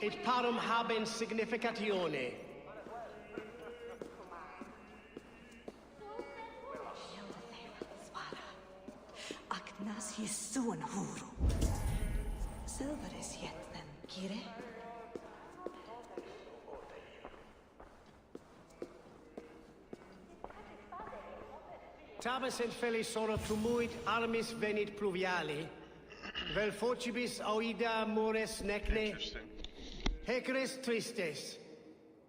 et parum habens significatione. Agnas Jesuun huru. Silveris jetnen, kire? Tabes et felis tumuit armis venit pluviali, vel focibis oida mores necne, Interesting. heceres tristes,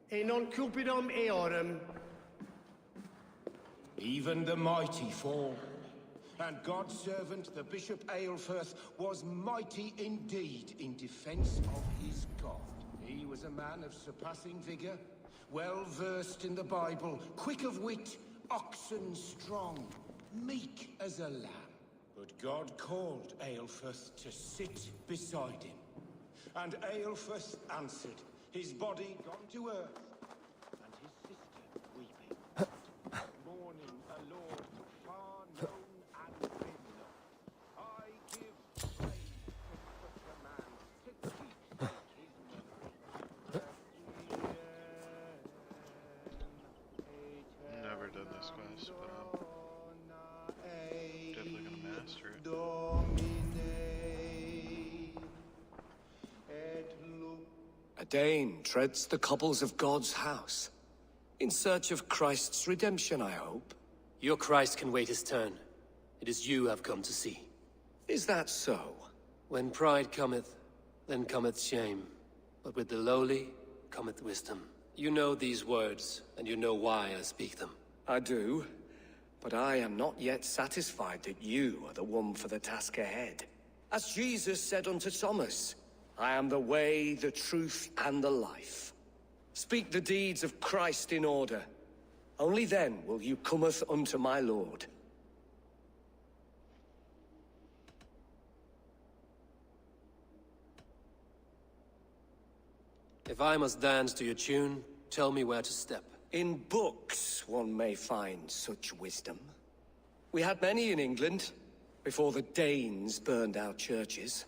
e non cupidum eorum. Even the mighty fall. And God's servant, the Bishop Aelfirth, was mighty indeed in defense of his God. He was a man of surpassing vigor, well versed in the Bible, quick of wit, oxen strong, meek as a lamb. But God called Aelfirth to sit beside him. And Aelfirth answered, his body gone to earth, and his sister weeping, mourning a lord far known and been. I give praise to such a man to keep his memory. Never done this quest, but I'm definitely gonna master it. A Dane treads the cobbles of God's house. In search of Christ's redemption, I hope. Your Christ can wait his turn. It is you I've come to see. Is that so? When pride cometh, then cometh shame. But with the lowly cometh wisdom. You know these words, and you know why I speak them. I do, but I am not yet satisfied that you are the one for the task ahead. As Jesus said unto Thomas, I am the way, the truth, and the life. Speak the deeds of Christ in order. Only then will you cometh unto my Lord. If I must dance to your tune, tell me where to step. In books one may find such wisdom. We had many in England, before the Danes burned our churches.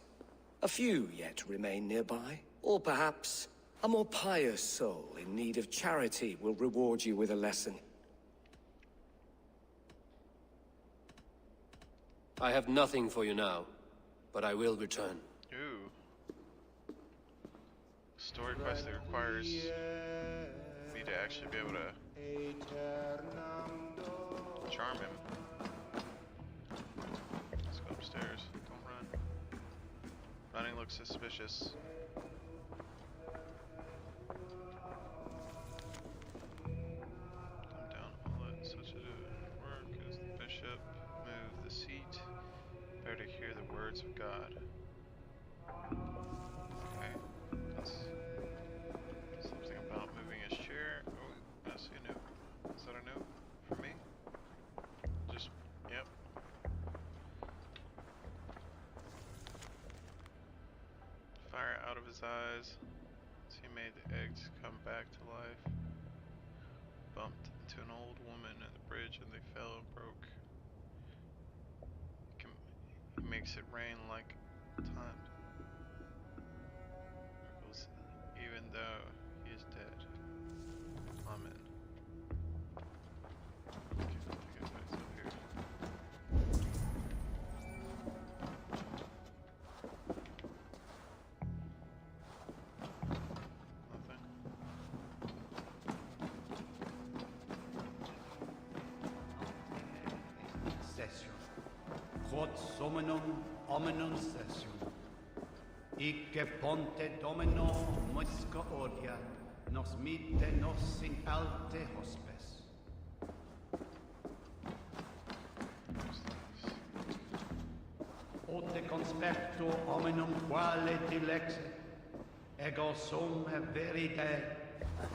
A few yet remain nearby. Or perhaps a more pious soul in need of charity will reward you with a lesson. I have nothing for you now, but I will return. Ooh. Story quest that requires me to actually be able to charm him. Let's go upstairs. Don't run. Running looks suspicious. Come down, all that such a work as the bishop. Move the seat. Better to hear the words of God. Okay. That's something about moving his chair. Oh, that's a new. Is that a new for me? Just, yep. Fire out of his eyes as he made the eggs come back to life. Bumped into an old woman at the bridge and they fell and broke. He makes it rain like times. Miracles, even though he is dead. Amen. Okay, I think I put it up here. Nothing. Session. Quod somenum omenum session. Icke ponte domino musca odia, nos mite nos in alte hospes. Ote conspecto omenum quale dilexit, ego sum verite,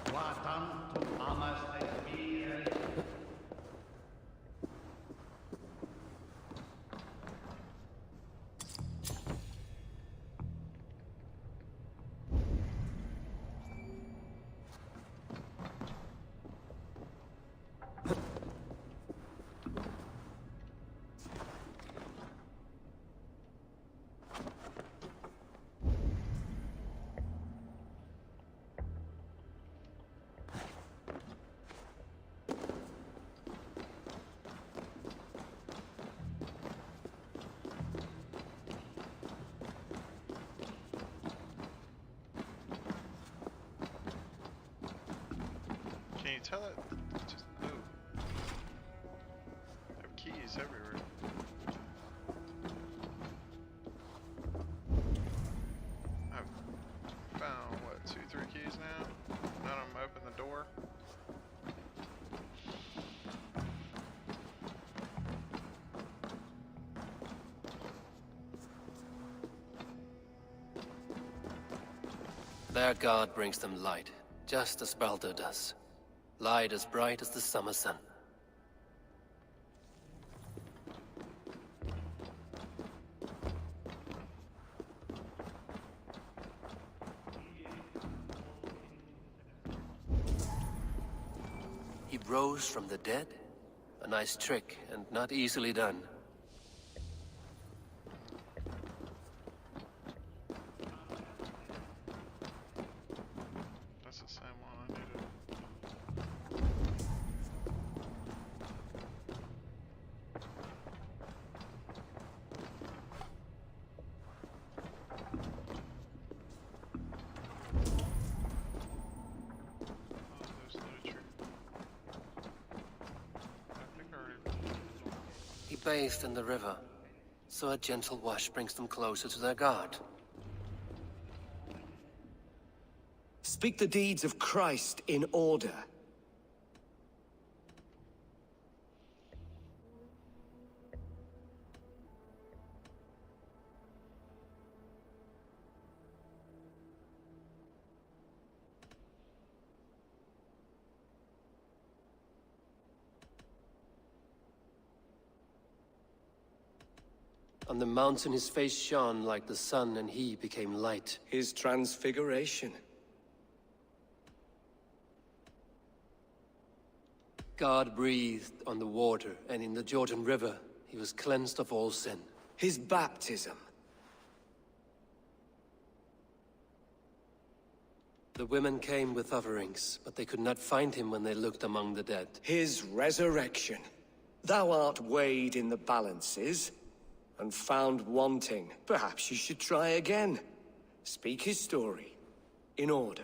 qua tantum amas expire. you tell it? Just move. There are keys everywhere. I've found, what, 2, 3 keys now? None of them open the door. Their god brings them light, just as Baldur does. Light as bright as the summer sun. He rose from the dead? A nice trick, and not easily done. That's the same one I needed. Oh, there's literature. I think I already... He bathed in the river, so a gentle wash brings them closer to their god. Speak the deeds of Christ in order. On the mountain his face shone like the sun, and he became light. His transfiguration. God breathed on the water, and in the Jordan River he was cleansed of all sin. His baptism. The women came with offerings, but they could not find him when they looked among the dead. His resurrection. Thou art weighed in the balances, and found wanting. Perhaps you should try again. Speak his story, in order.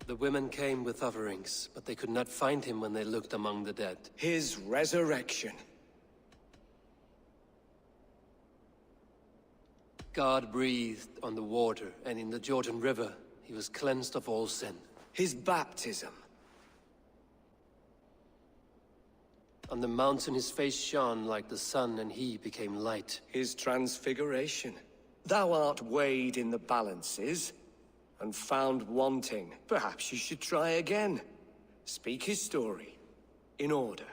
The women came with offerings, but they could not find him when they looked among the dead. His resurrection. God breathed on the water, and in the Jordan River he was cleansed of all sin. His baptism. On the mountain his face shone like the sun, and he became light. His transfiguration. Thou art weighed in the balances, and found wanting. Perhaps you should try again. Speak his story, in order.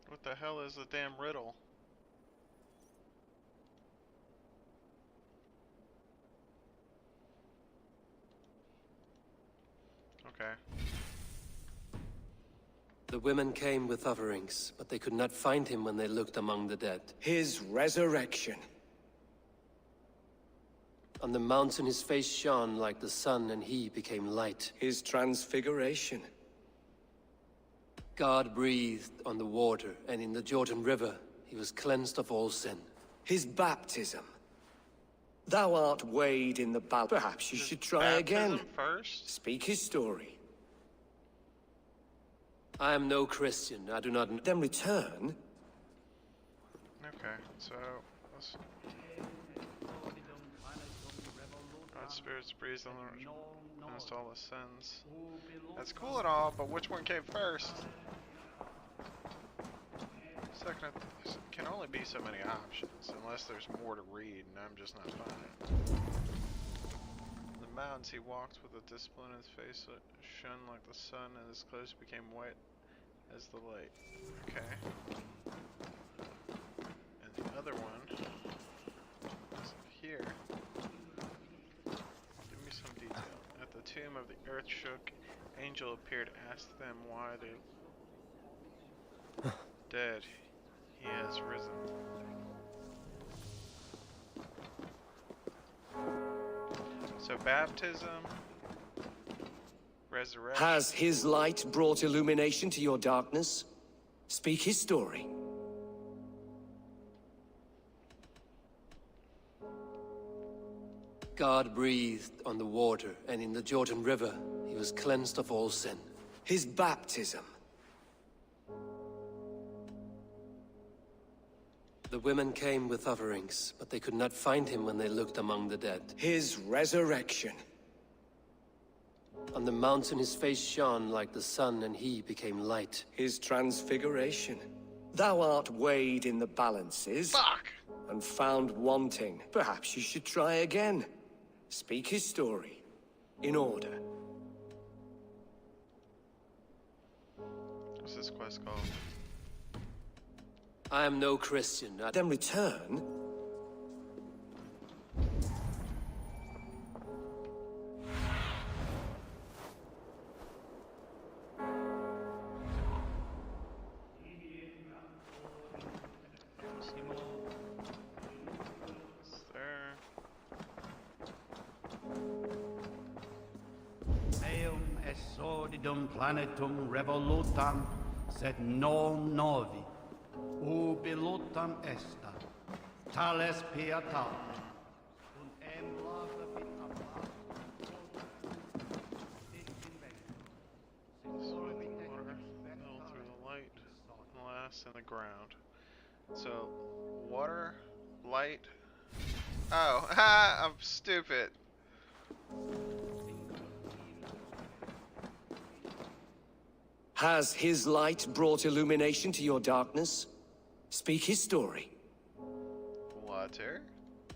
What the hell is the damn riddle? Okay. The women came with offerings, but they could not find him when they looked among the dead. His resurrection. On the mountain his face shone like the sun, and he became light. His transfiguration. God breathed on the water, and in the Jordan River he was cleansed of all sin. His baptism. Thou art weighed in the balance. Perhaps you should try again. Baptism first? Speak his story. I am no Christian. I do not... Then return. Okay, so let's spirits breathed on the against all the sins. That's cool and all, but which one came first? Second, there can only be so many options, unless there's more to read, and I'm just not finding. The mountains he walked with a discipline in his face that shone like the sun, and his clothes became white as the light. Okay. And the other one is here. Give me some detail. At the tomb of the earth shook, angel appeared, asked them why they dead. He has risen. So baptism, resurrection. Has his light brought illumination to your darkness? Speak his story. God breathed on the water, and in the Jordan River, he was cleansed of all sin. His baptism. The women came with offerings, but they could not find him when they looked among the dead. His resurrection. On the mountain his face shone like the sun, and he became light. His transfiguration. Thou art weighed in the balances. Fuck! And found wanting. Perhaps you should try again. Speak his story. In order. What's this quest called? I am no Christian. Then return. It's there. Eum exodidum planetum revolutam, sed non novi. Ubi lutam esta, tales pietat, un embla Water fell through the light, glass, and the ground. So, water, light. Oh, ha! I'm stupid. Has his light brought illumination to your darkness? Speak his story. Water.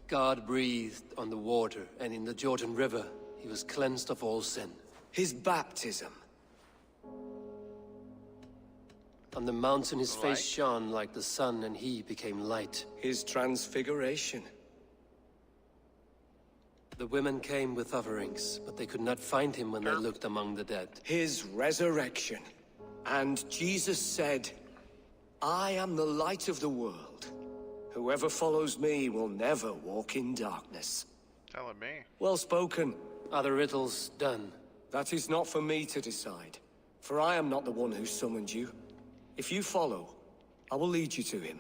God breathed on the water, and in the Jordan River, he was cleansed of all sin. His baptism. On the mountain his Light? face shone like the sun, and he became light. His transfiguration. The women came with offerings, but they could not find him when they looked among the dead. His resurrection. And Jesus said, I am the light of the world. Whoever follows me will never walk in darkness. Telling me. Well spoken. Are the riddles done? That is not for me to decide, for I am not the one who summoned you. If you follow, I will lead you to him.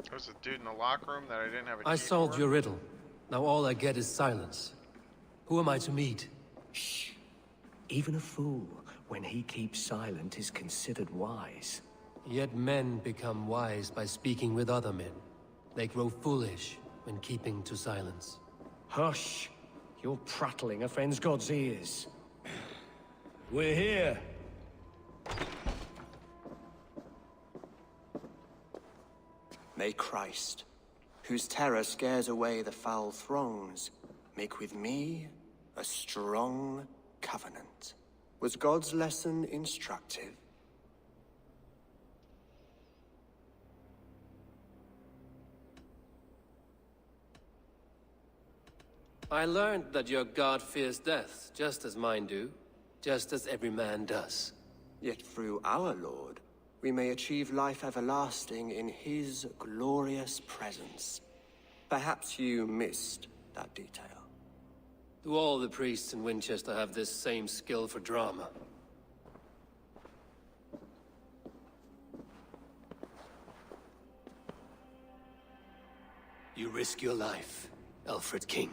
There was a dude in the locker room that I didn't have a I key solved for. your riddle. Now all I get is silence. Who am I to meet? Shh. Even a fool, when he keeps silent, is considered wise. Yet men become wise by speaking with other men. They grow foolish when keeping to silence. Hush. Your prattling offends God's ears. We're here. May Christ, whose terror scares away the foul throngs, make with me a strong covenant. Was God's lesson instructive? I learned that your God fears death, just as mine do, just as every man does. Yet through our Lord, we may achieve life everlasting in his glorious presence. Perhaps you missed that detail. Do all the priests in Winchester have this same skill for drama? You risk your life, Alfred King.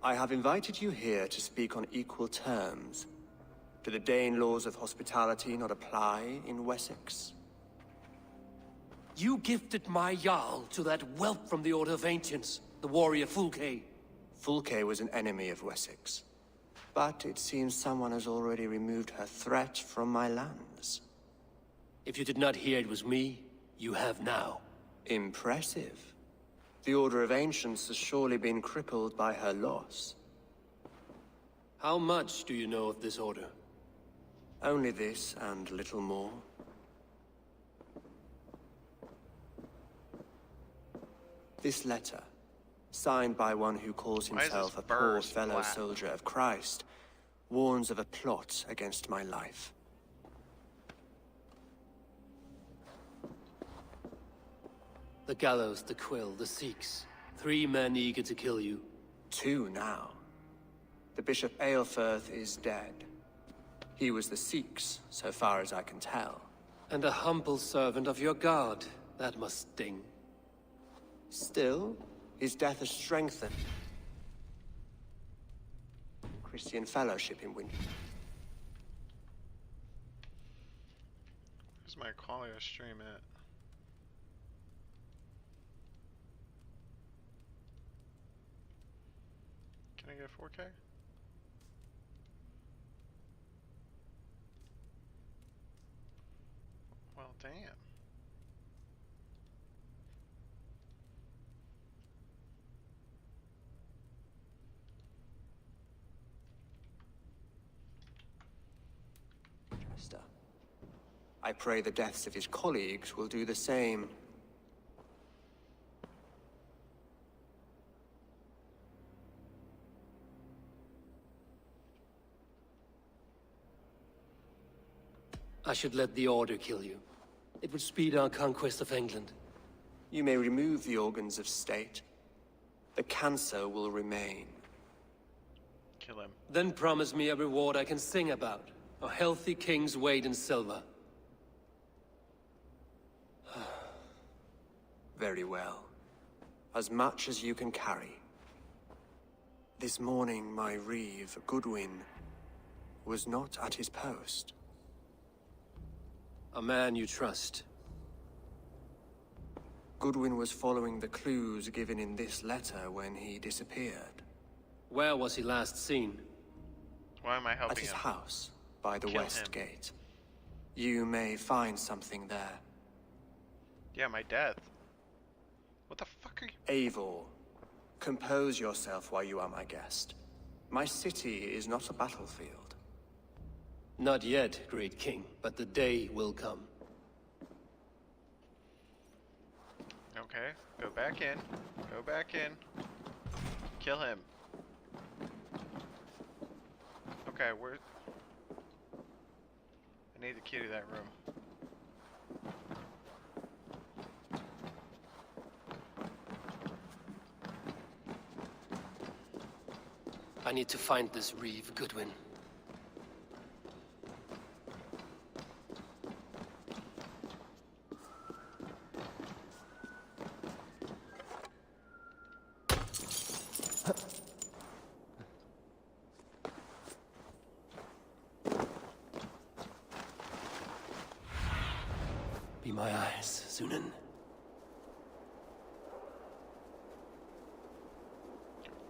I have invited you here to speak on equal terms. Do the Dane laws of hospitality not apply in Wessex? You gifted my Jarl to that whelp from the Order of Ancients, the warrior Fulke. Fulke was an enemy of Wessex. But it seems someone has already removed her threat from my lands. If you did not hear it was me, you have now. Impressive. The Order of Ancients has surely been crippled by her loss. How much do you know of this order? Only this and little more. This letter, signed by one who calls himself a poor fellow soldier of Christ, warns of a plot against my life. The gallows, the quill, the Sikhs. 3 men eager to kill you. 2 now. The Bishop Aelfirth is dead. He was the Sikhs, so far as I can tell. And a humble servant of your god. That must sting. Still, his death has strengthened Christian fellowship in Winter. Where's my Qualia stream at? Can I get 4K? Well, damn. I pray the deaths of his colleagues will do the same. I should let the Order kill you. It would speed our conquest of England. You may remove the organs of state. The cancer will remain. Kill him. Then promise me a reward I can sing about. A healthy king's weight in silver. Very well. As much as you can carry. This morning, my reeve, Goodwin, was not at his post. A man you trust. Goodwin was following the clues given in this letter when he disappeared. Where was he last seen? Why am I helping At his him? house, by the Kill west him. gate. You may find something there. Yeah, my death. What the fuck are you? Eivor, compose yourself while you are my guest. My city is not a battlefield. Not yet, great king, but the day will come. Okay, go back in. Go back in. Kill him. Okay, where? I need the key to that room. I need to find this reeve, Goodwin. Be my eyes, Sunan.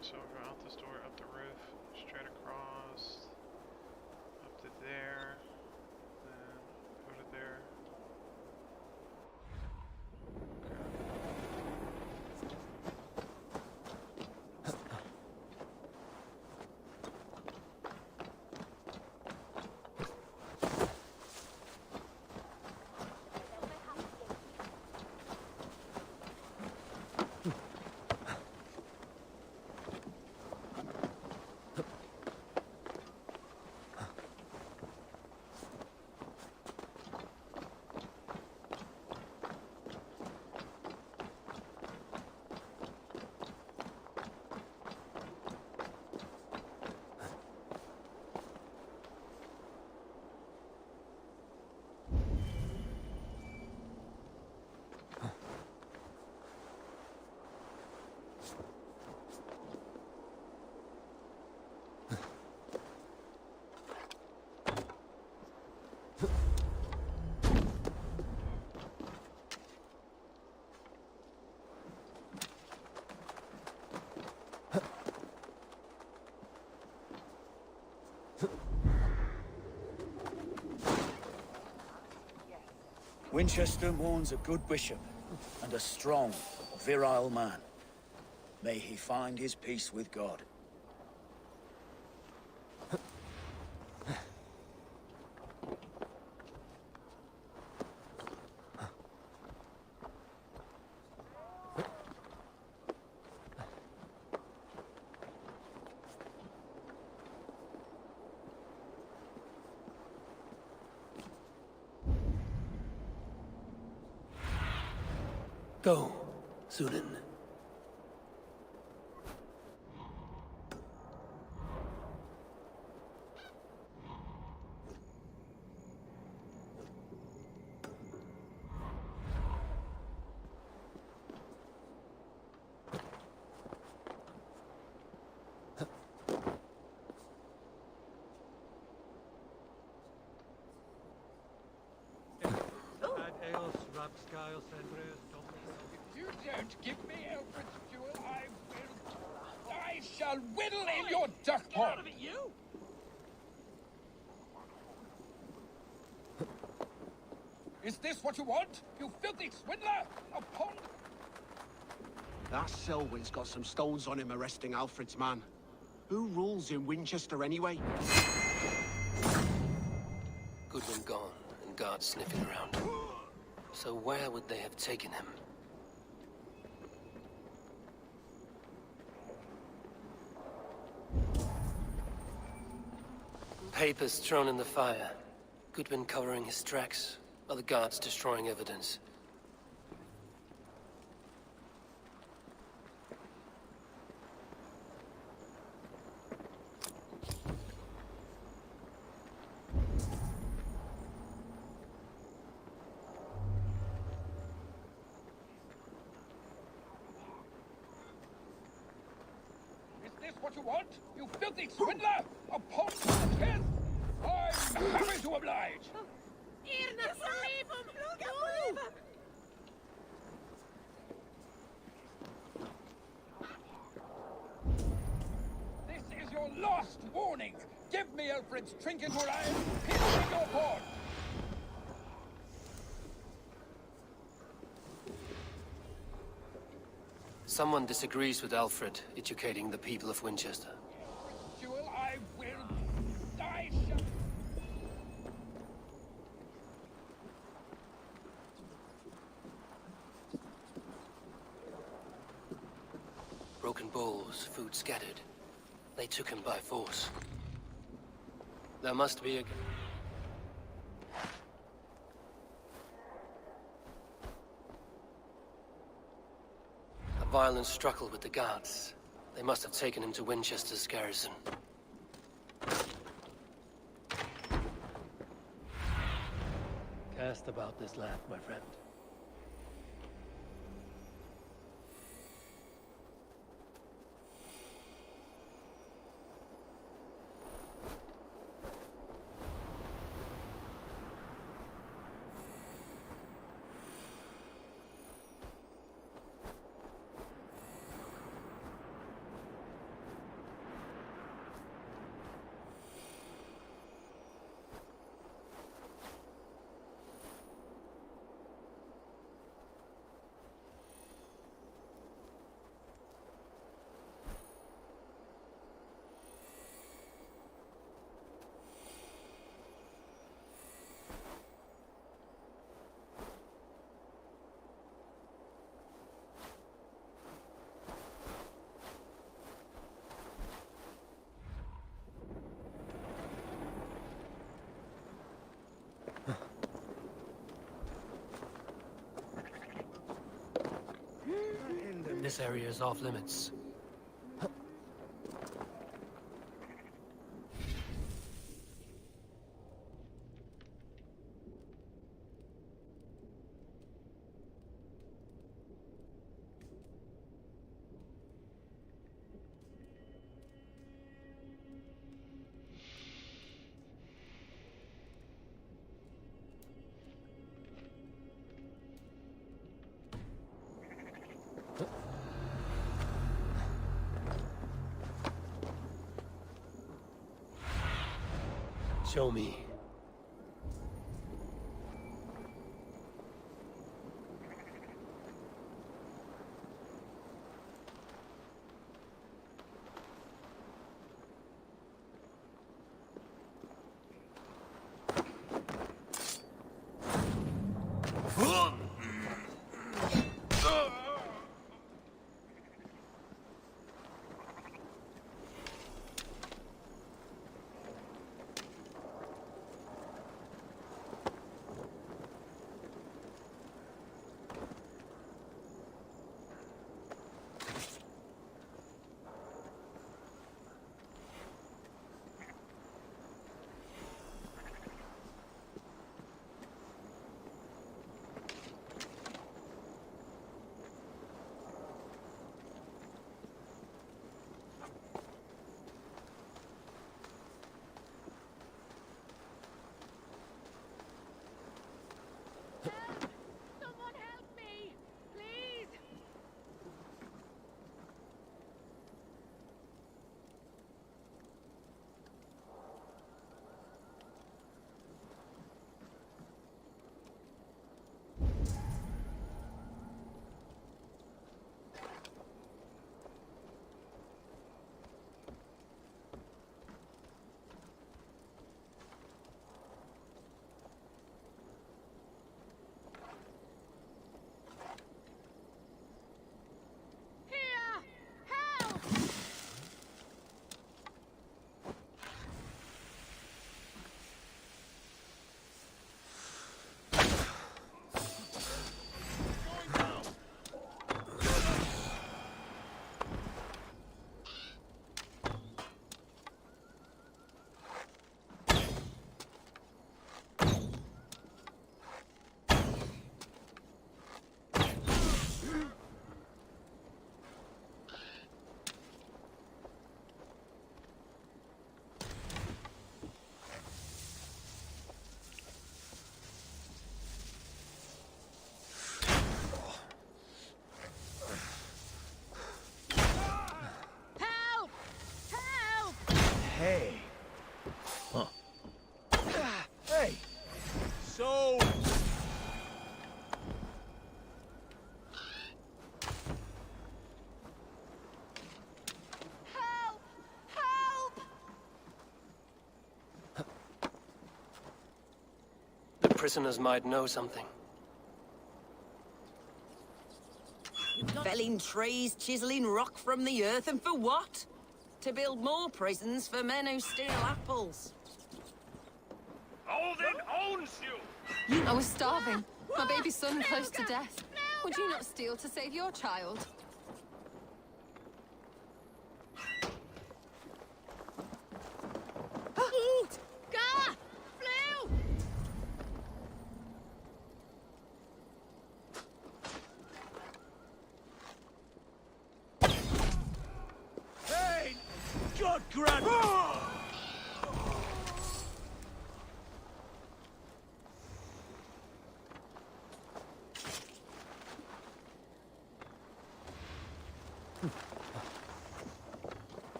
So go out this door, up the roof, straight across, up to there, then go to there. Winchester mourns a good bishop and a strong, virile man. May he find his peace with God. Go, Sunan. If you don't give me Alfred's jewel, I shall whittle in your duck pond. Get out of it, you! Is this what you want, you filthy swindler? A pond? That Selwyn's got some stones on him arresting Alfred's man. Who rules in Winchester anyway? Goodwin gone, and guards sniffing around. So where would they have taken him? Papers thrown in the fire. Goodwin covering his tracks, while the guards destroying evidence. What you want, you filthy swindler? A pond for the kids? I'm happy to oblige. This is your last warning. Give me Alfred's trinket or I'll pinch in your horn. Someone disagrees with Alfred educating the people of Winchester. Jewel, I will. I shall. Broken bowls, food scattered. They took him by force. There must be a... violent struggle with the guards. They must have taken him to Winchester's garrison. Cast about this land, my friend. This area is off limits. Show me. prisoners might know something. Felling trees, chiseling rock from the earth, and for what? To build more prisons for men who steal apples. Odin owns you! I was starving. My baby son close to death. Would you not steal to save your child? Ut! Ga! Flew! Hey! God grant...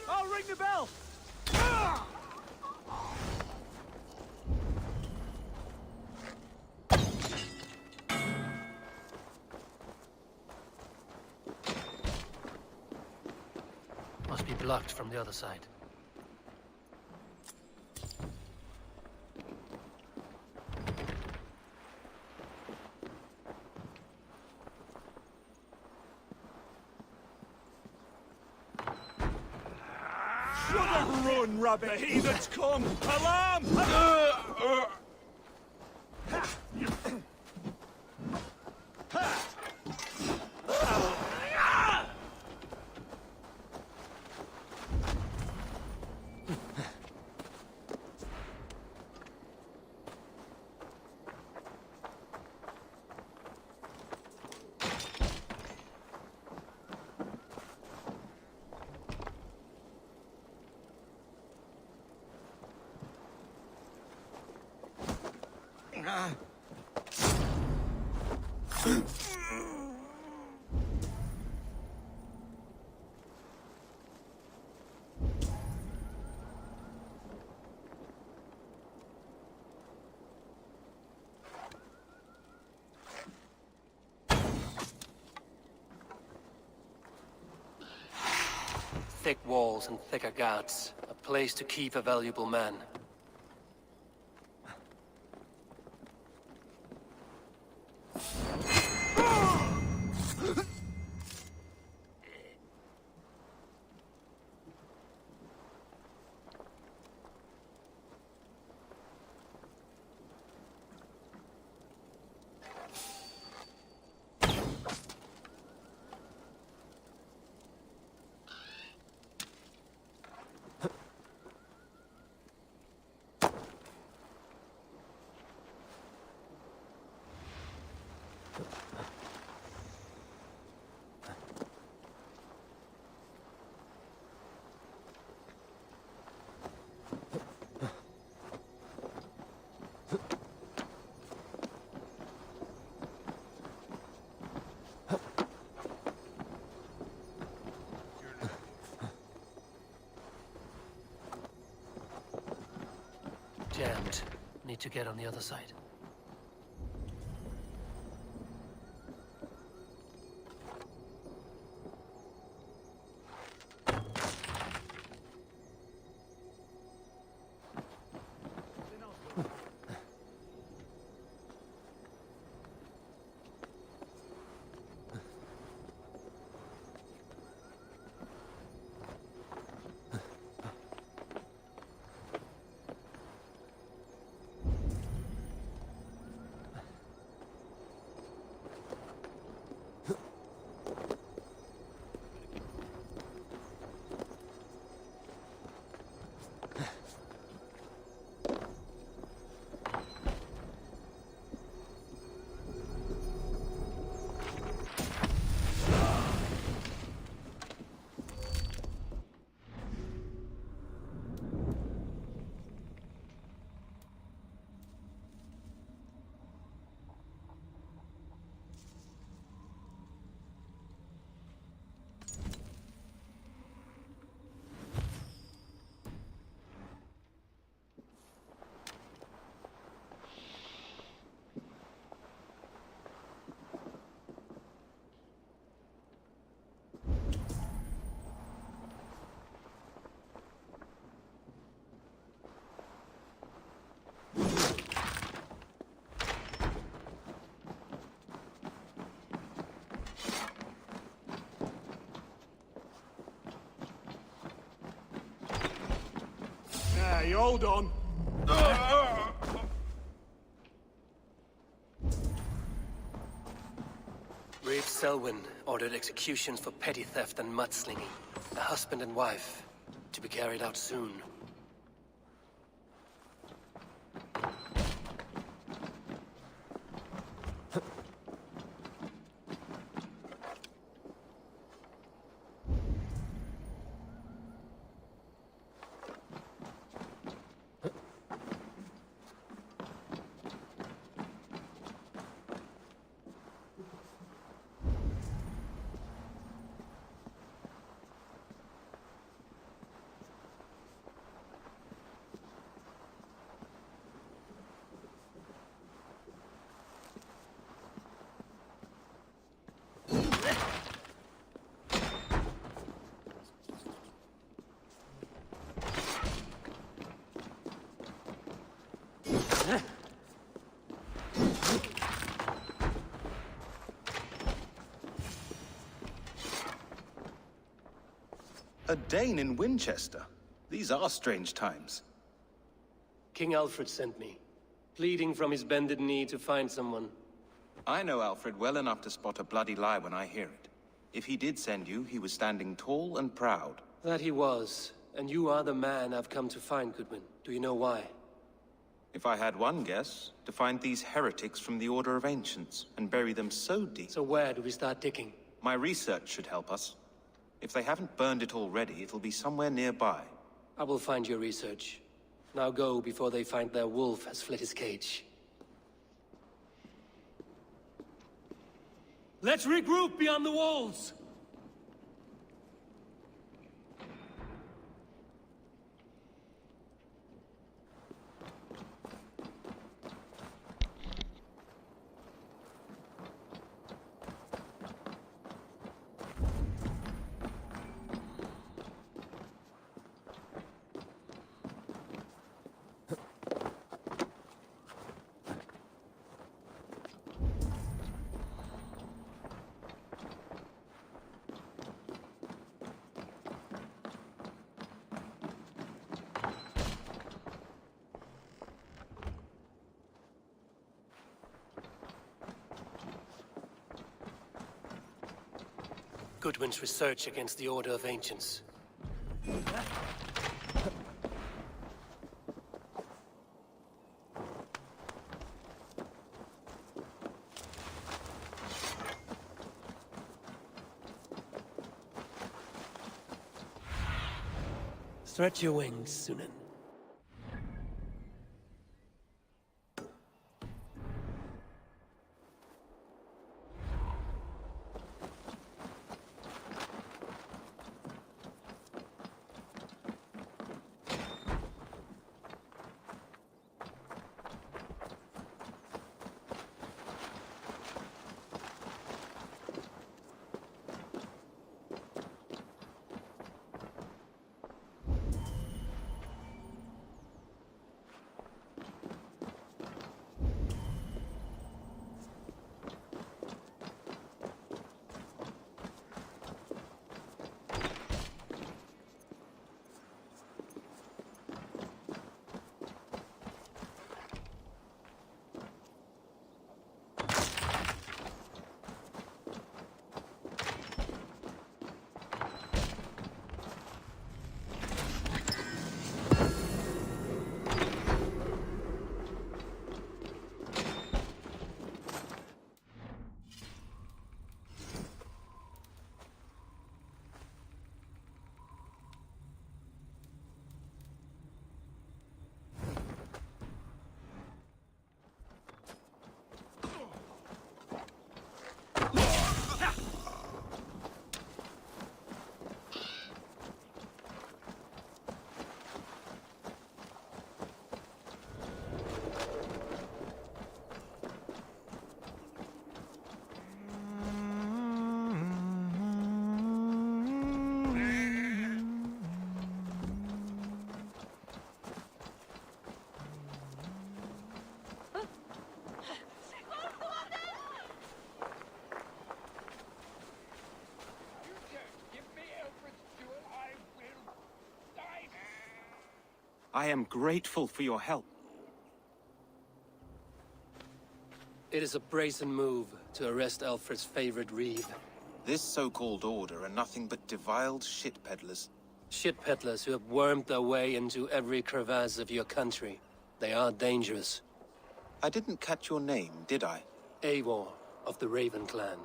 I'll ring the bell! Must be blocked from the other side. Run, rabbit! The heathens come! Alarm! Thick walls and thicker guards. A place to keep a valuable man. jammed. Need to get on the other side. Hey, hold on. Reeve Selwyn ordered executions for petty theft and mudslinging. A husband and wife, to be carried out soon. A Dane in Winchester? These are strange times. King Alfred sent me, pleading from his bended knee to find someone. I know Alfred well enough to spot a bloody lie when I hear it. If he did send you, he was standing tall and proud. That he was, and you are the man I've come to find, Goodwin. Do you know why? If I had one guess, to find these heretics from the Order of Ancients, and bury them so deep. So where do we start digging? My research should help us. If they haven't burned it already, it'll be somewhere nearby. I will find your research. Now go before they find their wolf has fled his cage. Let's regroup beyond the walls! Goodwin's research against the Order of Ancients. Stretch your wings, Sunan. I am grateful for your help. It is a brazen move to arrest Alfred's favorite reeve. This so-called order are nothing but deviled shit peddlers. Shit peddlers who have wormed their way into every crevasse of your country. They are dangerous. I didn't catch your name, did I? Eivor, of the Raven clan.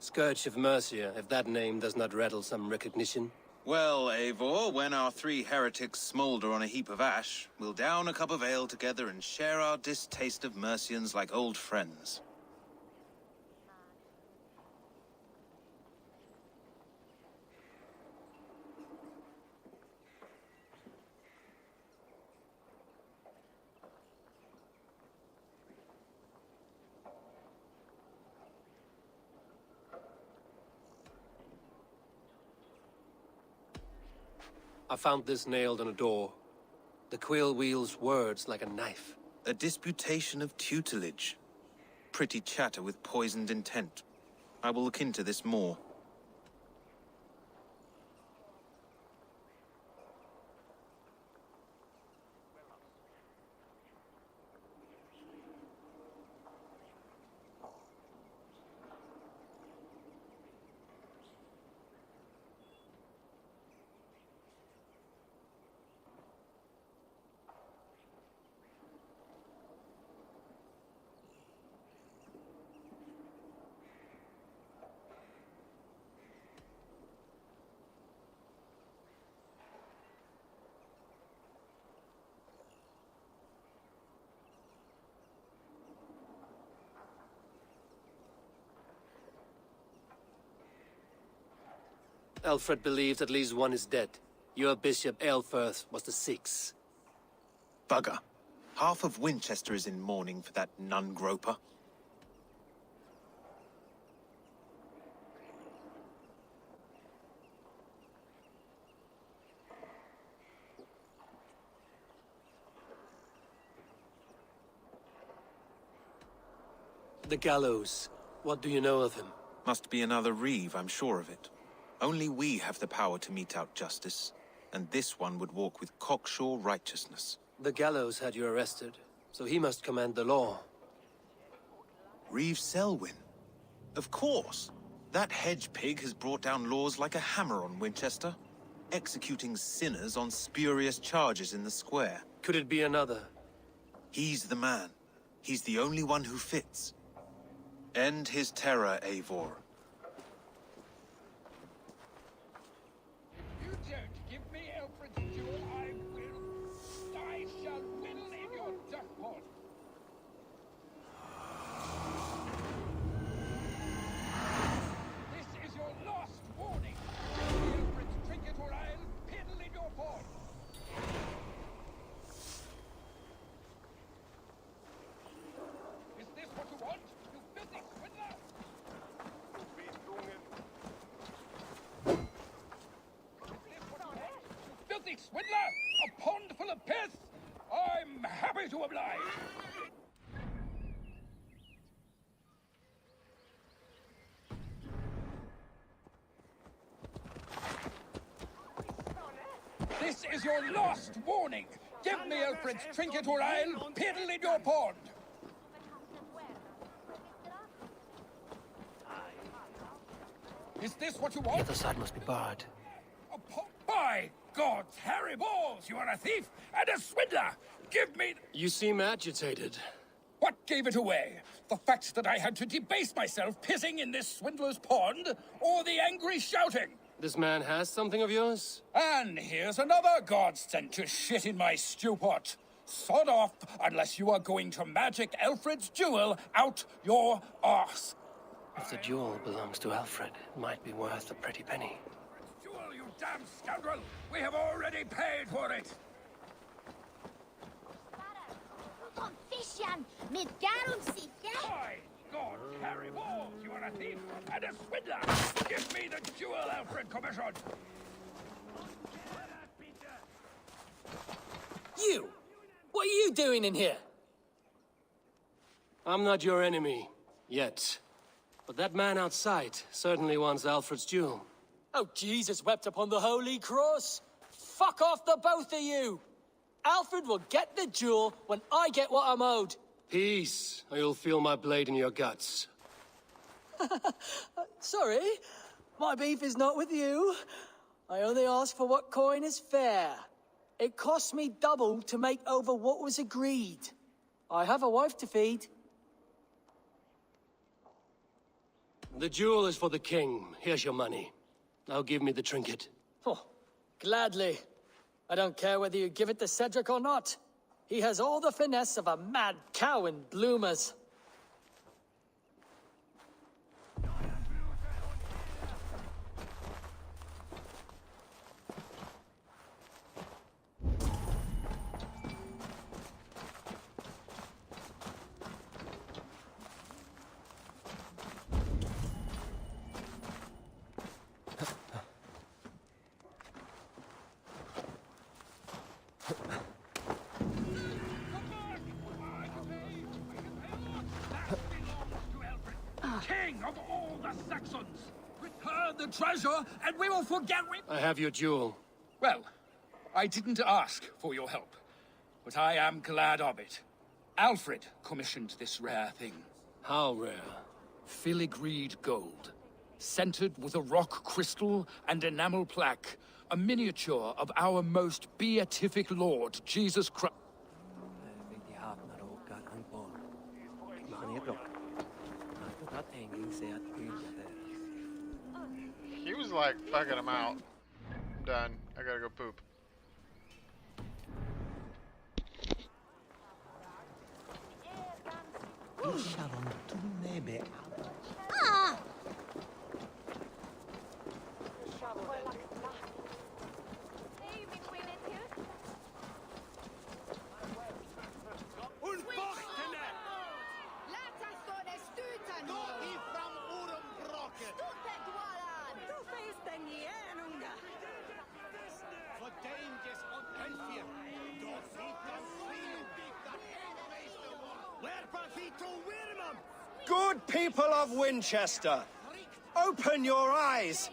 Scourge of Mercia, if that name does not rattle some recognition. Well, Eivor, when our three heretics smolder on a heap of ash, we'll down a cup of ale together and share our distaste of Mercians like old friends. I found this nailed on a door. The quill wields words like a knife. A disputation of tutelage. Pretty chatter with poisoned intent. I will look into this more. Alfred believes at least one is dead. Your Bishop Aelfirth was the sixth. Bugger. Half of Winchester is in mourning for that nun-groper. The gallows. What do you know of him? Must be another reeve, I'm sure of it. Only we have the power to mete out justice, and this one would walk with cocksure righteousness. The gallows had you arrested, so he must command the law. Reeve Selwyn? Of course! That hedge pig has brought down laws like a hammer on Winchester, executing sinners on spurious charges in the square. Could it be another? He's the man. He's the only one who fits. End his terror, Eivor. If you don't give me Alfred's jewel, I shall whittle in your duck pond. This is your last warning. Alfred's trinket or I'll piddle in your pond. Is this what you want? You filthy swindler! Filthy swindler! A pond full of piss! I'm happy to oblige! This is your last warning! Give me Alfred's trinket or I'll piddle in your pond! Is this what you want? The other side must be barred. By God's hairy balls, you are a thief and a swindler! Give me... You seem agitated. What gave it away? The fact that I had to debase myself pissing in this swindler's pond, or the angry shouting? This man has something of yours? And here's another godsend to shit in my stew pot. Sod off, unless you are going to magic Alfred's jewel out your arse. If the jewel belongs to Alfred, it might be worth a pretty penny. Jewel, you damn scoundrel! We have already paid for it! By God, Harry Balls, you are a thief and a swindler! Give me the jewel, Alfred commissioned! You! What are you doing in here? I'm not your enemy. Yet. But that man outside certainly wants Alfred's jewel. Oh, Jesus wept upon the Holy Cross! Fuck off, the both of you! Alfred will get the jewel when I get what I'm owed. Peace, or you'll feel my blade in your guts. Sorry, my beef is not with you. I only ask for what coin is fair. It cost me double to make over what was agreed. I have a wife to feed. The jewel is for the king. Here's your money. Now give me the trinket. Oh, gladly. I don't care whether you give it to Cedric or not. He has all the finesse of a mad cow in bloomers. King of all the Saxons! Return the treasure, and we will forget we... I have your jewel. Well, I didn't ask for your help, but I am glad of it. Alfred commissioned this rare thing. How rare? Filigreed gold, centered with a rock crystal and enamel plaque, a miniature of our most beatific Lord, Jesus Christ. He was like, fuck it, I'm out. I'm done. I gotta go poop. Ah! Good people of Winchester, open your eyes.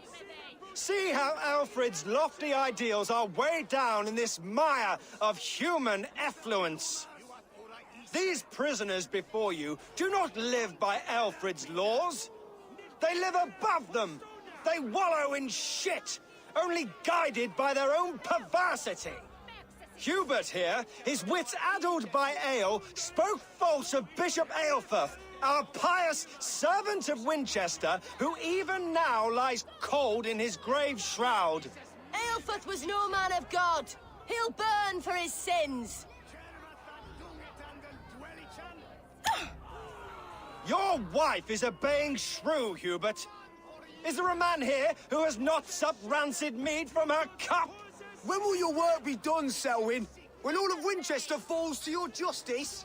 See how Alfred's lofty ideals are weighed down in this mire of human effluence. These prisoners before you do not live by Alfred's laws. They live above them. They wallow in shit, only guided by their own perversity. Hubert here, his wits addled by ale, spoke false of Bishop Aelfirth, our pious servant of Winchester, who even now lies cold in his grave shroud. Aelfirth was no man of God. He'll burn for his sins. Your wife is obeying shrew, Hubert. Is there a man here who has not supped rancid mead from her cup? When will your work be done, Selwyn? When all of Winchester falls to your justice?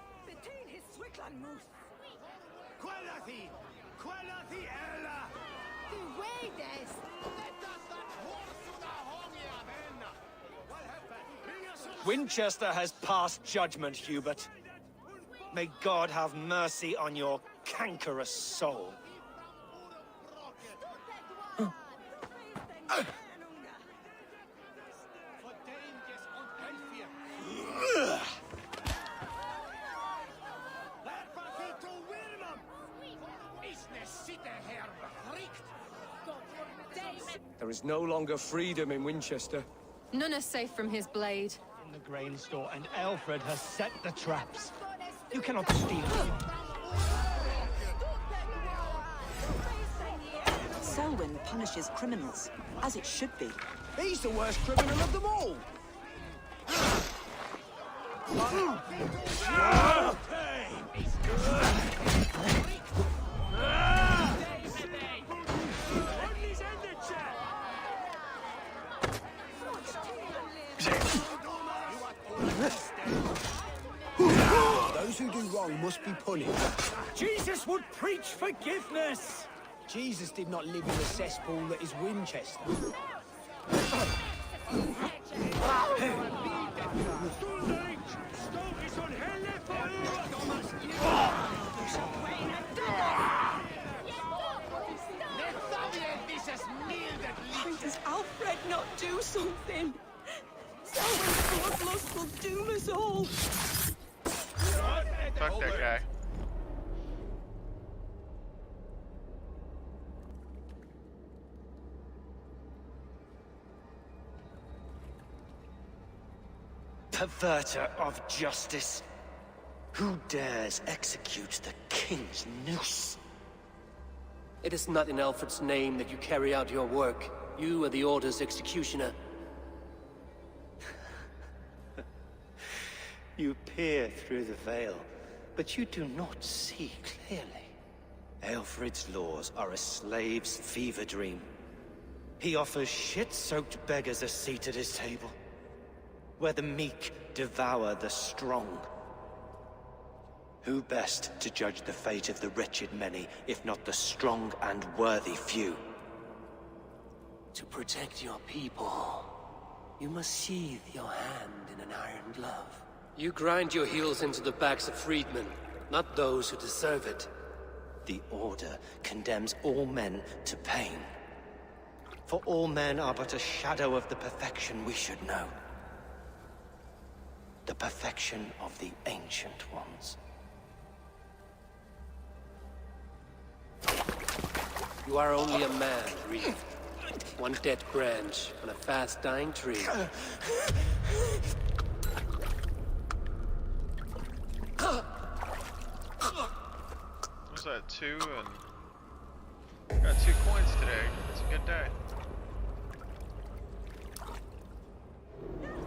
Winchester has passed judgment, Hubert. May God have mercy on your cankerous soul. There is no longer freedom in Winchester. None are safe from his blade. In the grain store, and Alfred has set the traps. You cannot steal him. Selwyn punishes criminals, as it should be. He's the worst criminal of them all! Those who do wrong must be punished. Jesus would preach forgiveness! Jesus did not live in the cesspool that is Winchester. Why does Alfred not do something? Selwyn's bloodlust will doom us perverter of justice. Who dares execute the king's noose? It is not in Alfred's name that you carry out your work. You are the Order's executioner. You peer through the veil, but you do not see clearly. Alfred's laws are a slave's fever dream. He offers shit-soaked beggars a seat at his table, where the meek devour the strong. Who best to judge the fate of the wretched many, if not the strong and worthy few? To protect your people, you must sheathe your hand in an iron glove. You grind your heels into the backs of freedmen, not those who deserve it. The Order condemns all men to pain. For all men are but a shadow of the perfection we should know. The perfection of the Ancient Ones. You are only a man, Reeve. One dead branch on a fast-dying tree. Was that 2 and... Got 2 coins today. It's a good day.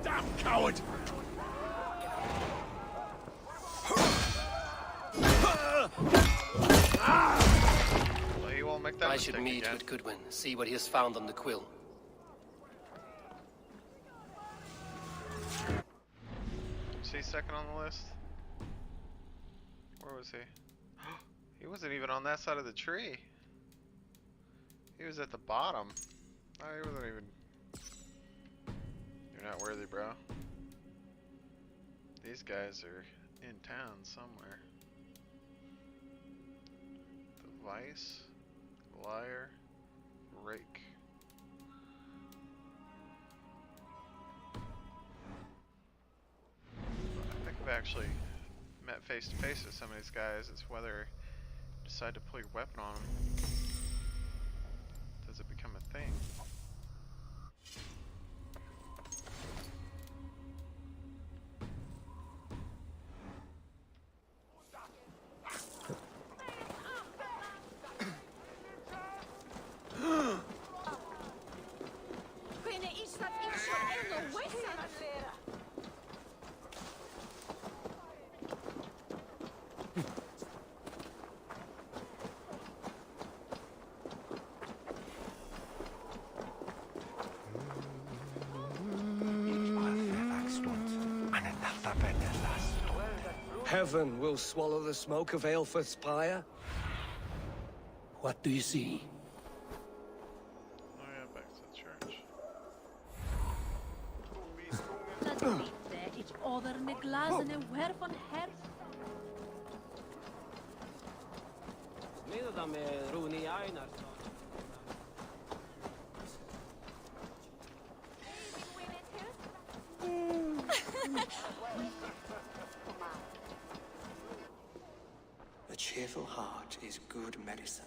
Damn coward! Well, he won't make that I should meet again. with Goodwin, see what he has found on the quill. Was he second on the list? Where was he? He wasn't even on that side of the tree. He was at the bottom. Oh, he wasn't even... You're not worthy, bro. These guys are in town somewhere. The Vice, Liar, Rake. I think I've actually met face to face with some of these guys. It's whether you decide to pull your weapon on them. Does it become a thing? Heaven will swallow the smoke of Aelfirth's pyre? What do you see? Oh yeah, back to the church. A cheerful heart is good medicine,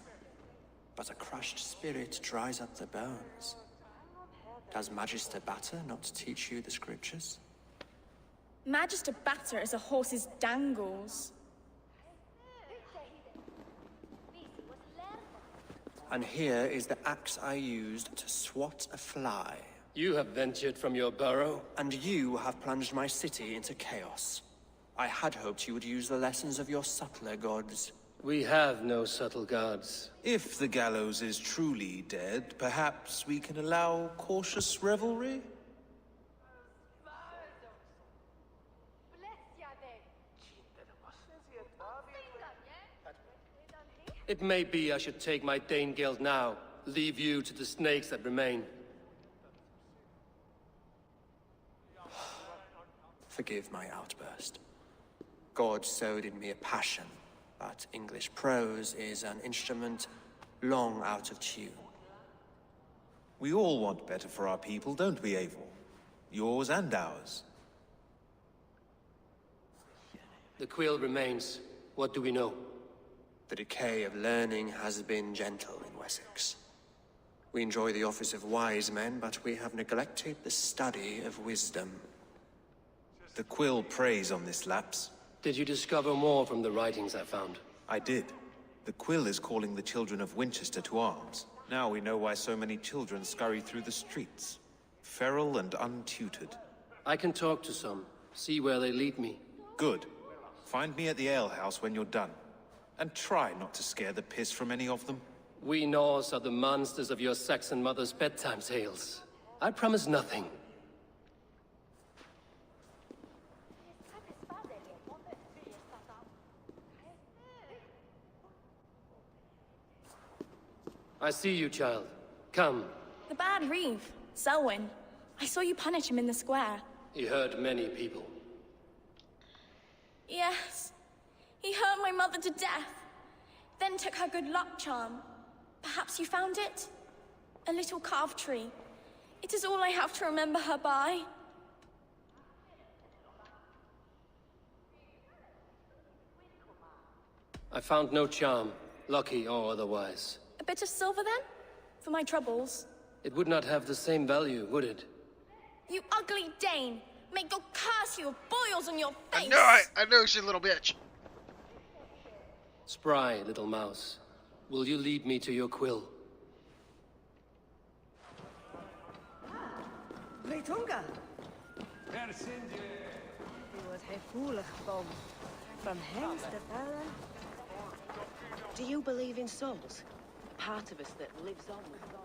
but a crushed spirit dries up the bones. Does Magister Batter not teach you the scriptures? Magister Batter is a horse's dangles. And here is the axe I used to swat a fly. You have ventured from your burrow. And you have plunged my city into chaos. I had hoped you would use the lessons of your subtler gods. We have no subtle gods. If the gallows is truly dead, perhaps we can allow cautious revelry? It may be I should take my Danegeld now, leave you to the snakes that remain. Forgive my outburst. God sowed in me a passion, but English prose is an instrument long out of tune. We all want better for our people, don't we, Eivor? Yours and ours. The quill remains. What do we know? The decay of learning has been gentle in Wessex. We enjoy the office of wise men, but we have neglected the study of wisdom. The quill preys on this lapse. Did you discover more from the writings I found? I did. The quill is calling the children of Winchester to arms. Now we know why so many children scurry through the streets. Feral and untutored. I can talk to some, see where they lead me. Good. Find me at the alehouse when you're done. And try not to scare the piss from any of them. We Norse are the monsters of your Saxon mother's bedtime tales. I promise nothing. I see you, child. Come. The bad Reeve, Selwyn. I saw you punish him in the square. He hurt many people. Yes. He hurt my mother to death. Then took her good luck charm. Perhaps you found it? A little carved tree. It is all I have to remember her by. I found no charm, lucky or otherwise. A bit of silver, then? For my troubles? It would not have the same value, would it? You ugly Dane! May God curse you with boils on your face! I know she's a little bitch. Spry, little mouse. Will you lead me to your quill? Leitunga. Wat hij voelig van. From hence the fella. Do you believe in souls? A part of us that lives on with God.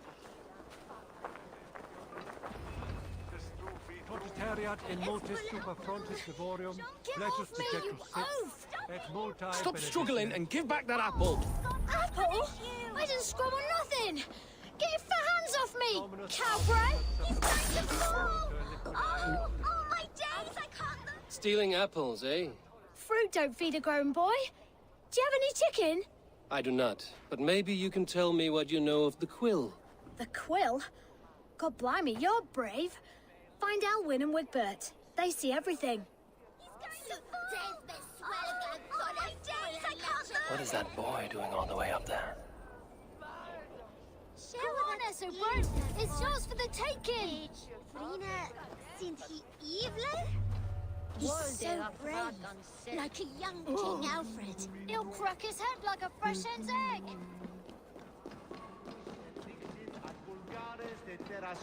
Potitariat in multis super frontis devorium, letus dejectus sit, et multi... Stop struggling and give back that apple! Apple? I didn't scrub on nothing! Get your fat hands off me, cowbray! He's going to fall! Oh, my days, I can't... Stealing apples, eh? Fruit don't feed a grown boy. Do you have any chicken? I do not, but maybe you can tell me what you know of the quill. The quill? God blimey, you're brave. Find Elwyn and Wigbert. They see everything. What is that boy doing all the way up there? Go on, Essobert. It's yours for the taking. Frina, sind he evil? He's so brave, like a young King Alfred. He'll crack his head like a fresh hen's egg.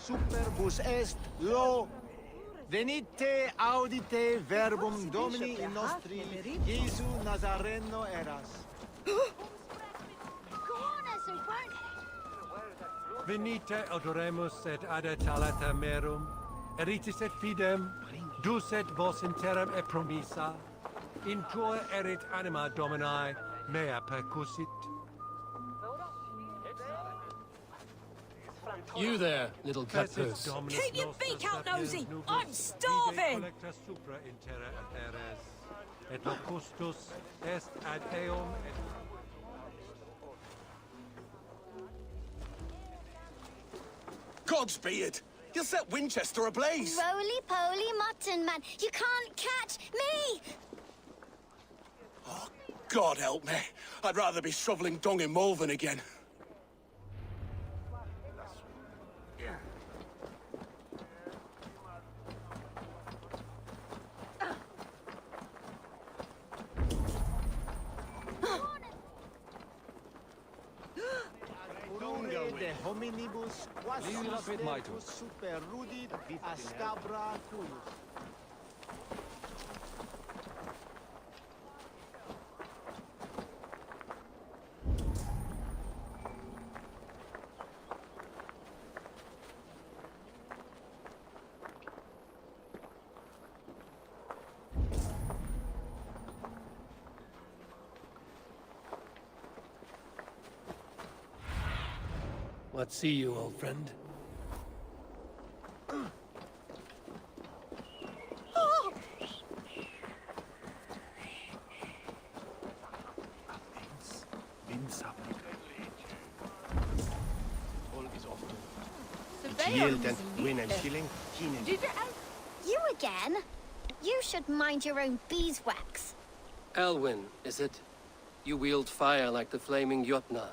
Superbus est lo. Venite audite verbum Domini in nostri Jesu Nazareno eras. Go on, Essobert. Venite adoremus et adetalata merum, eritis et fidem, dus et vos in terram e promissa, in tua erit anima Domini, mea percussit. You there, little cat purse. Keep your beak out, nosy! I'm starving! Et locustus est ad eum et... Godspeed! You'll set Winchester ablaze! Roly-poly mutton man, you can't catch me! Oh, God help me. I'd rather be shoveling dung in Malvern again. De hominibus quas super rudit ascabra cuius. What see you, old friend? Yield and win and shilling. You again? You should mind your own beeswax. Elwyn, is it? You wield fire like the flaming Jotnar.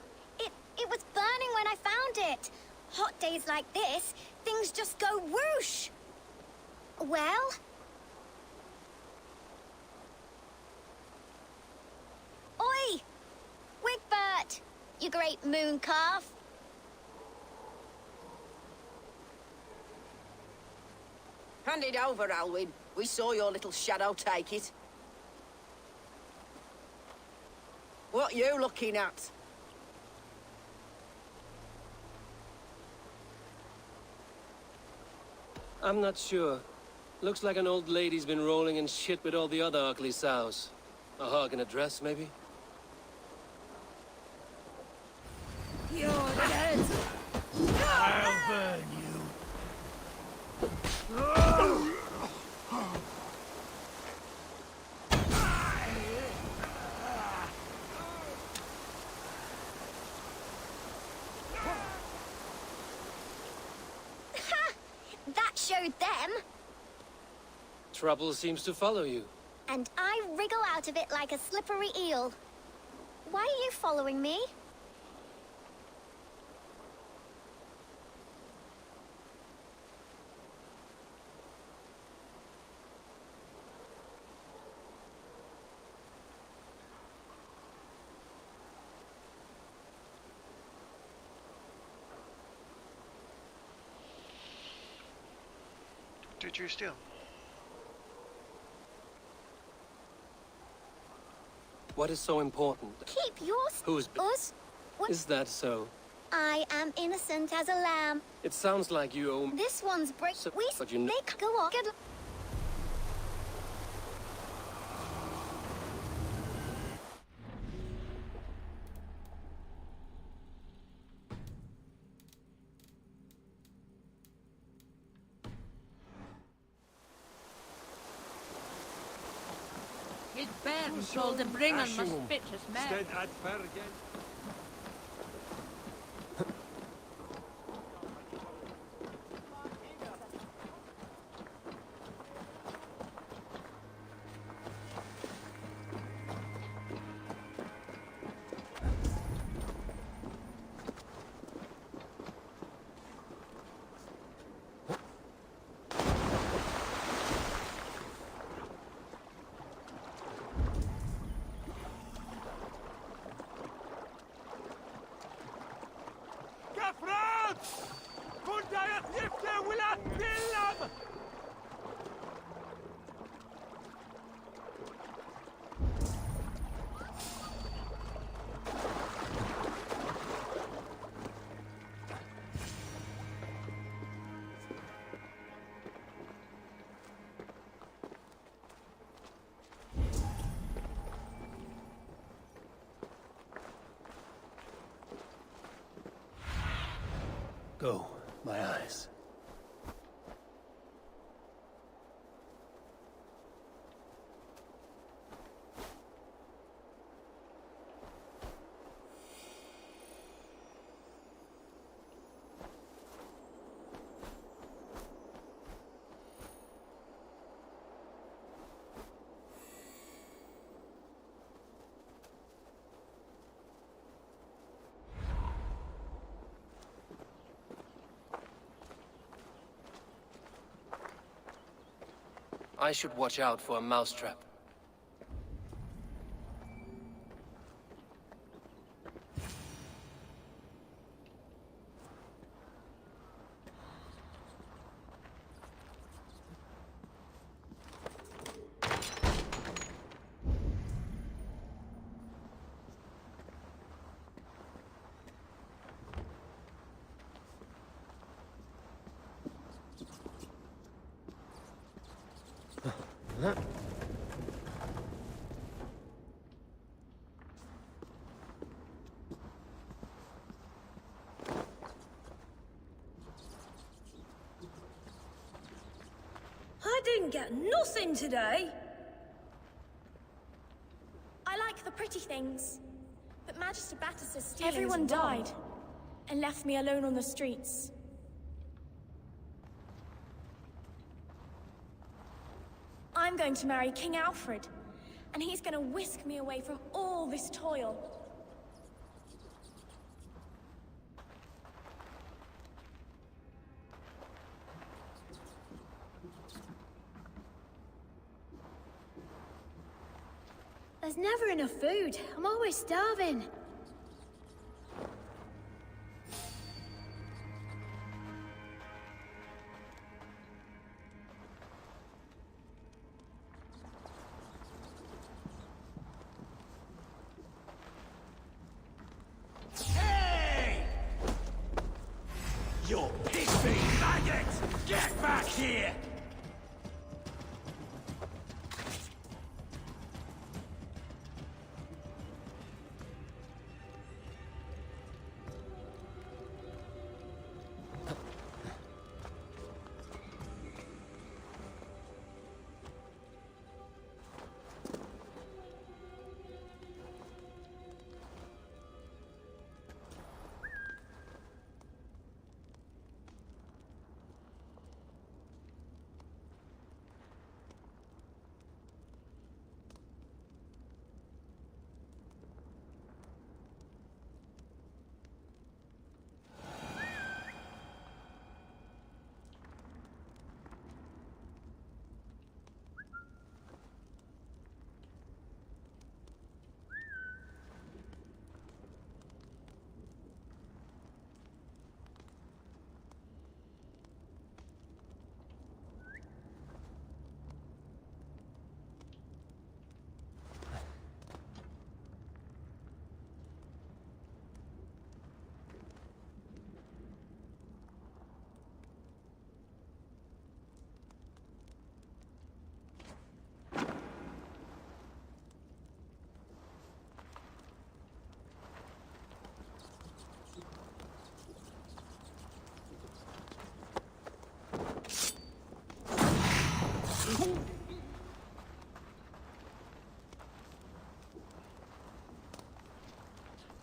It was burning when I found it. Hot days like this, things just go whoosh. Well? you great moon calf. Hand it over, Alwyn. We saw your little shadow take it. What you looking at? I'm not sure. Looks like an old lady's been rolling in shit with all the other ugly sows. A hug and a dress, maybe? You're dead! I'll burn you. That showed them. Trouble seems to follow you. And I wriggle out of it like a slippery eel. Why are you following me? Did you steal? What is so important? Keep yours. Who's Us. What? Is that so? I am innocent as a lamb. It sounds like you owe... This one's break. So, We but you know... make go on. Good. His bairn told to bring on must fit his man. Stead ad Fergen. Go, my eyes. I should watch out for a mousetrap. I didn't get nothing today. I like the pretty things, but Magister Battus's stealing. Everyone died and left me alone on the streets. I'm going to marry King Alfred, and he's going to whisk me away from all this toil. There's never enough food. I'm always starving.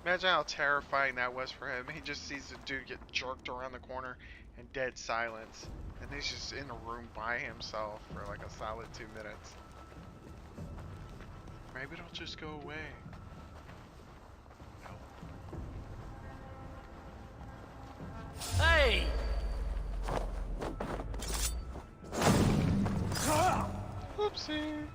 Imagine how terrifying that was for him. He just sees the dude get jerked around the corner in dead silence. And he's just in a room by himself for like a solid 2 minutes. Maybe it'll just go away. No. Hey! Whoopsie!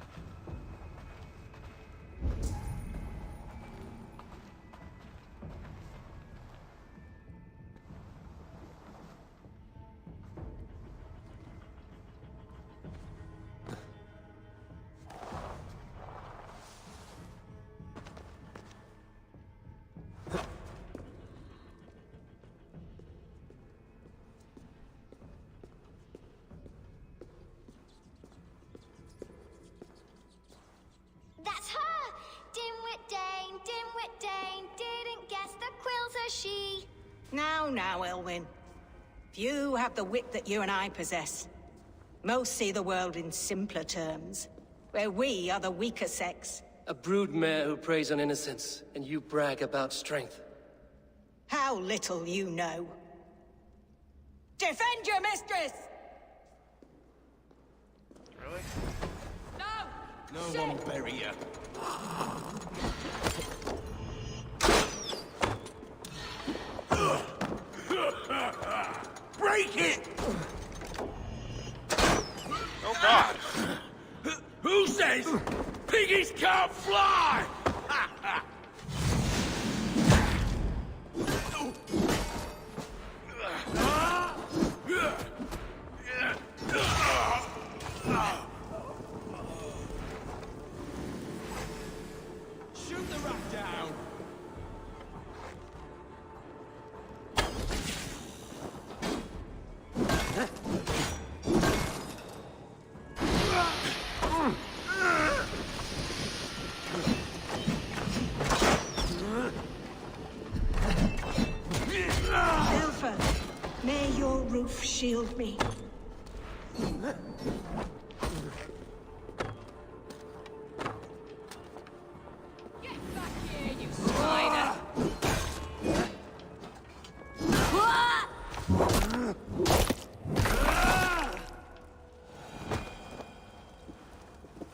That's her! Dimwit Dane, didn't guess the quill's a she. Now, Elwyn. Few have the wit that you and I possess. Most see the world in simpler terms, where we are the weaker sex. A broodmare who preys on innocence, and you brag about strength. How little you know. Defend your mistress! Really? No one bury you. Break it! Oh God! Who says piggies can't fly? Shoot the rat down. Alpha, may your roof shield me.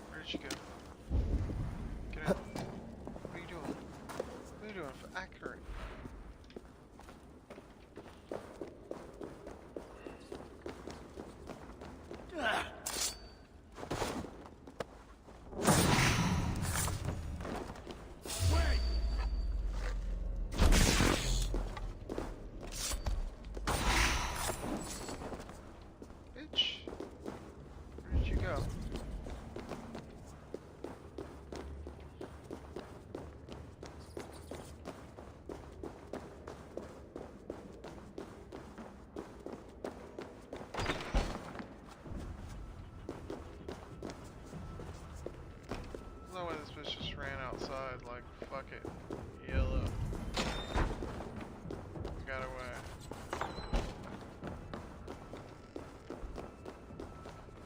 Where'd you go? Get out. What are you doing? What are you doing? Accurate. Bitch. Where did you go? No way this bitch just ran outside like, fuck it. Yellow. Got away.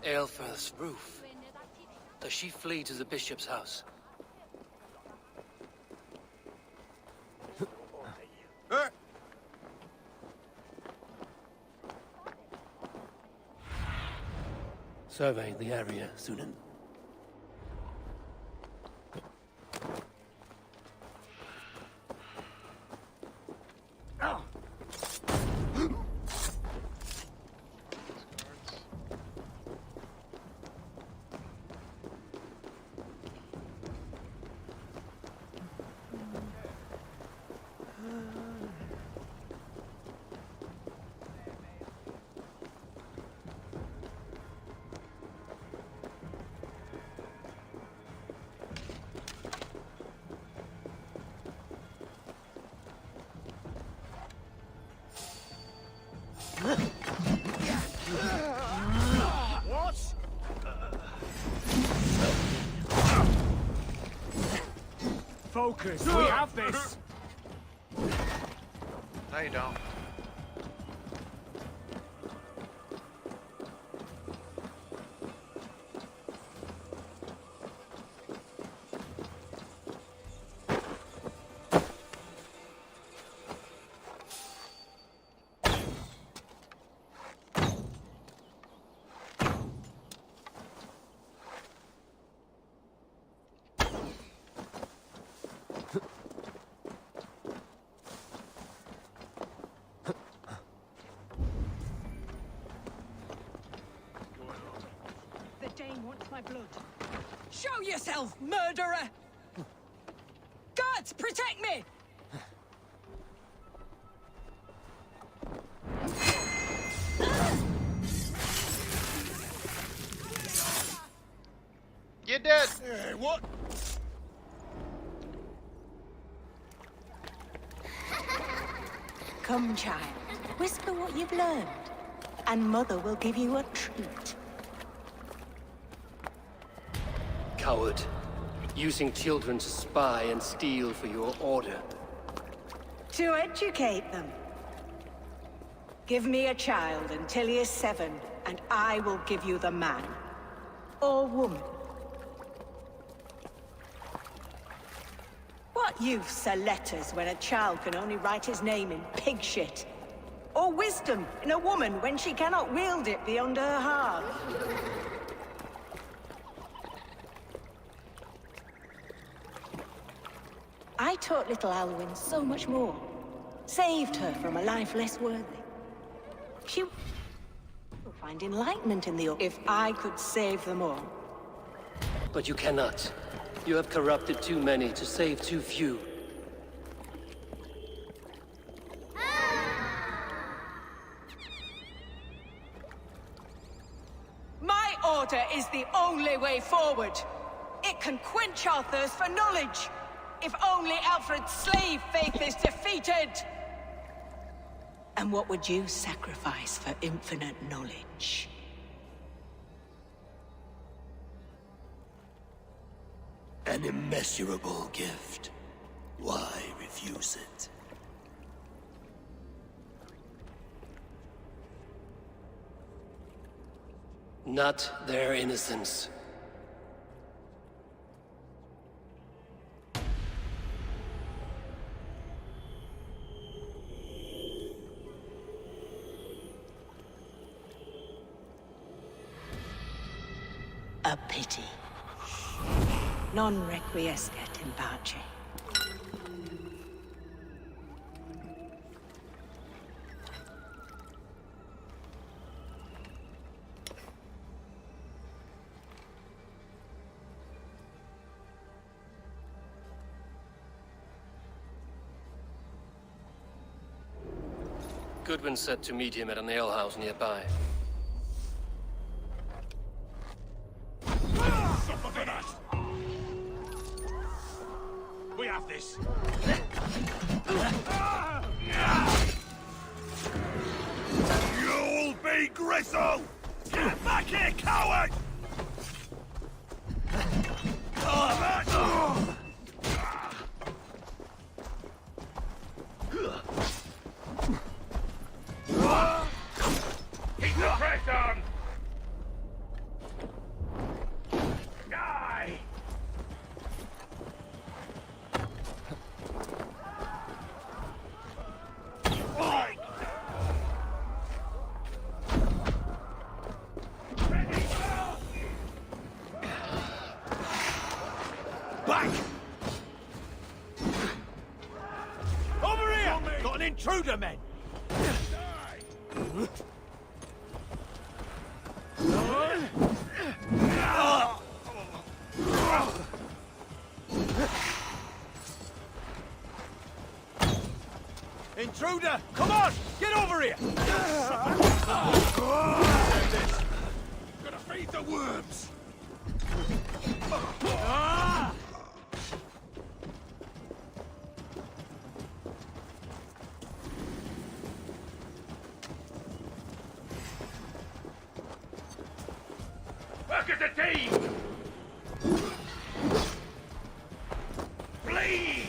Aelfirth's roof. Does she flee to the bishop's house? Survey the area, Sunan. What? Focus, we have this! No, you don't. Show yourself, murderer! Guards, protect me! You're dead! Hey, what? Come, child. Whisper what you've learned, and Mother will give you a treat. Coward. Using children to spy and steal for your order. To educate them. Give me a child until he is 7, and I will give you the man. Or woman. What use are letters when a child can only write his name in pig shit? Or wisdom in a woman when she cannot wield it beyond her heart? I taught little Alwyn so much more. Saved her from a life less worthy. She will find enlightenment in the... If I could save them all. But you cannot. You have corrupted too many to save too few. My order is the only way forward. It can quench our thirst for knowledge. If only Alfred's slave faith is defeated! And what would you sacrifice for infinite knowledge? An immeasurable gift. Why refuse it? Not their innocence. A pity. Non requiescat in pace. Goodwin said to meet him at an alehouse nearby. We have this. You'll be Gristle! Get back here, coward! Keep the press on! Die! Back! Over here! Got an intruder, men! Intruder! Come on! Get over here! Gonna feed the worms! Work as a team! Bleed!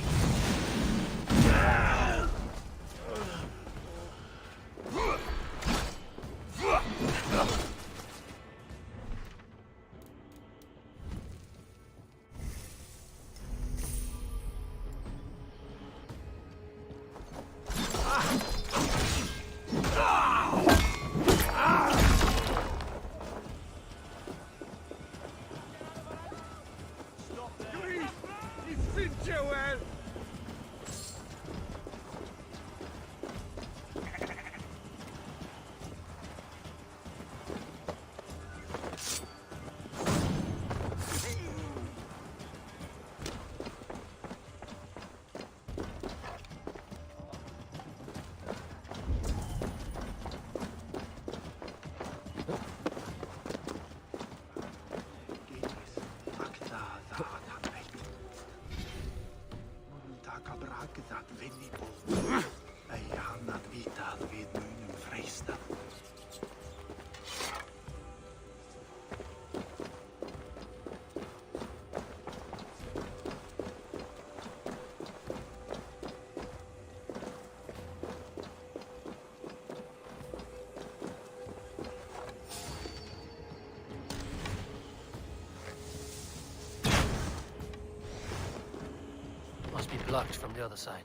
be blocked from the other side.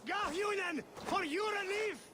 Garhunen, for your relief!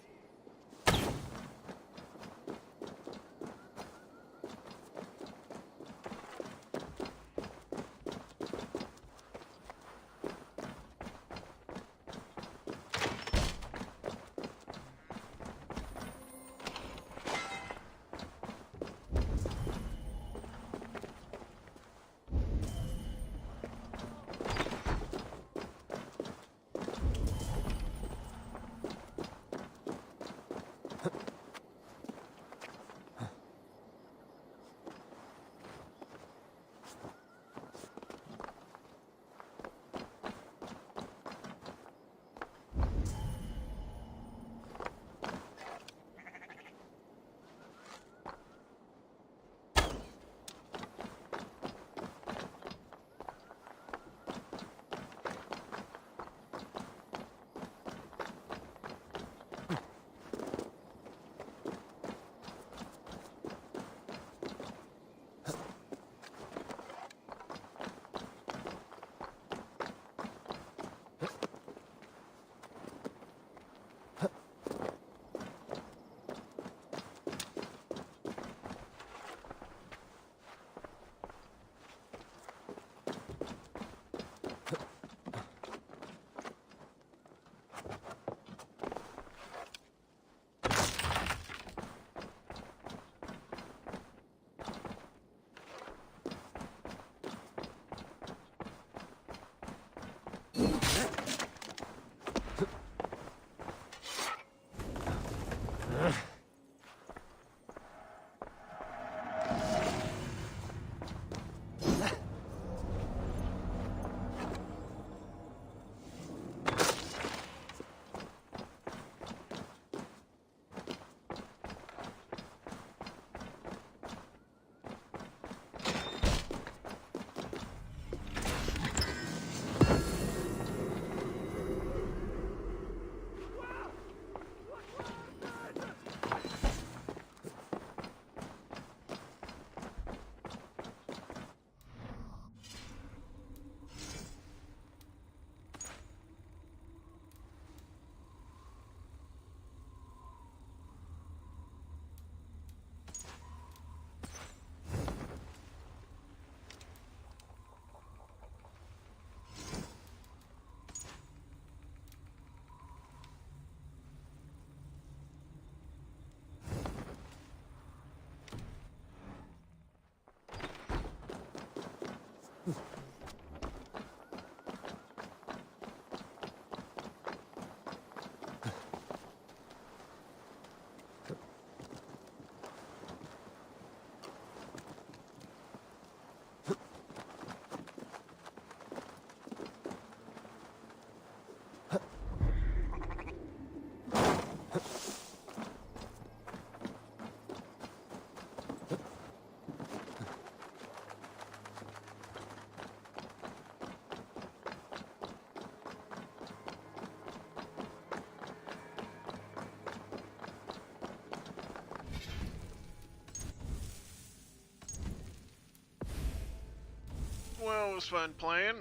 Well, it was fun playing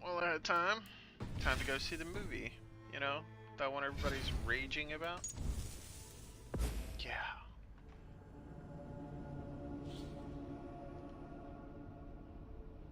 while I had time. Time to go see the movie, you know, that one everybody's raging about.